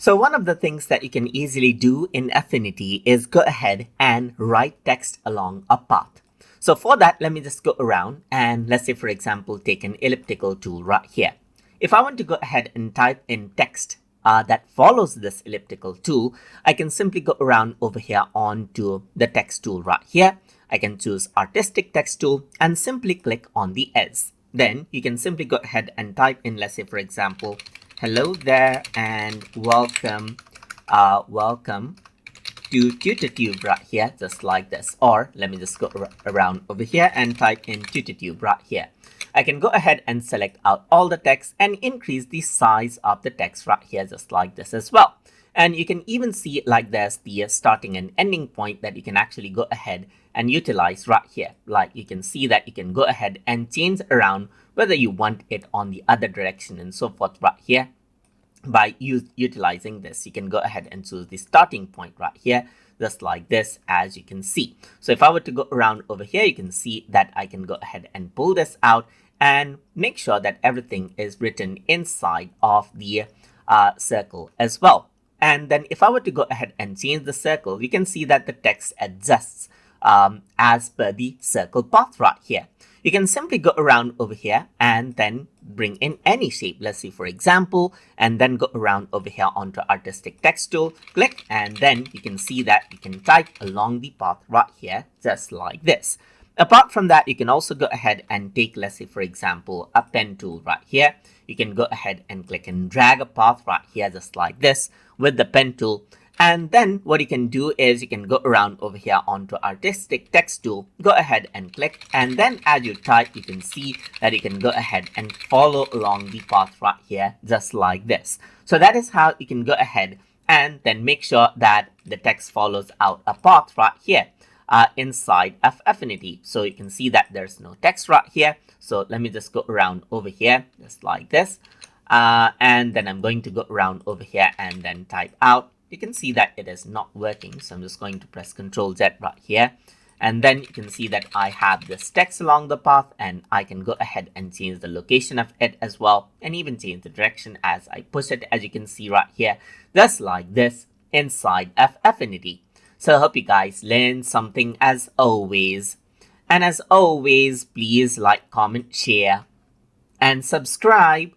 So one of the things that you can easily do in Affinity is go ahead and write text along a path. So for that, let me just go around and let's say, for example, take an elliptical tool right here. If I want to go ahead and type in text that follows this elliptical tool, I can simply go around over here onto the text tool right here. I can choose artistic text tool and simply click on the S. Then you can simply go ahead and type in, let's say, for example, hello there and welcome to TutorTube right here, just like this. Or let me just go around over here and type in TutorTube right here. I can go ahead and select out all the text and increase the size of the text right here, just like this as well. And you can even see it like there's the starting and ending point that you can actually go ahead and utilize right here. Like you can see that you can go ahead and change around whether you want it on the other direction and so forth right here. By utilizing this, you can go ahead and choose the starting point right here, just like this, as you can see. So if I were to go around over here, you can see that I can go ahead and pull this out and make sure that everything is written inside of the circle as well. And then if I were to go ahead and change the circle, you can see that the text adjusts as per the circle path right here. You can simply go around over here and then bring in any shape. Let's see, for example, and then go around over here onto artistic text tool, click, and then you can see that you can type along the path right here, just like this. Apart from that, you can also go ahead and take, let's say, for example, a pen tool right here. You can go ahead and click and drag a path right here, just like this with the pen tool. And then what you can do is you can go around over here onto artistic text tool, go ahead and click, and then as you type, you can see that you can go ahead and follow along the path right here, just like this. So that is how you can go ahead and then make sure that the text follows out a path right here inside of Affinity. So you can see that there's no text right here. So let me just go around over here, just like this. And then I'm going to go around over here and then type out. You can see that it is not working. So I'm just going to press Ctrl Z right here. And then you can see that I have this text along the path and I can go ahead and change the location of it as well. And even change the direction as I push it, as you can see right here, just like this inside of Affinity. So I hope you guys learned something as always. And as always, please like, comment, share, and subscribe.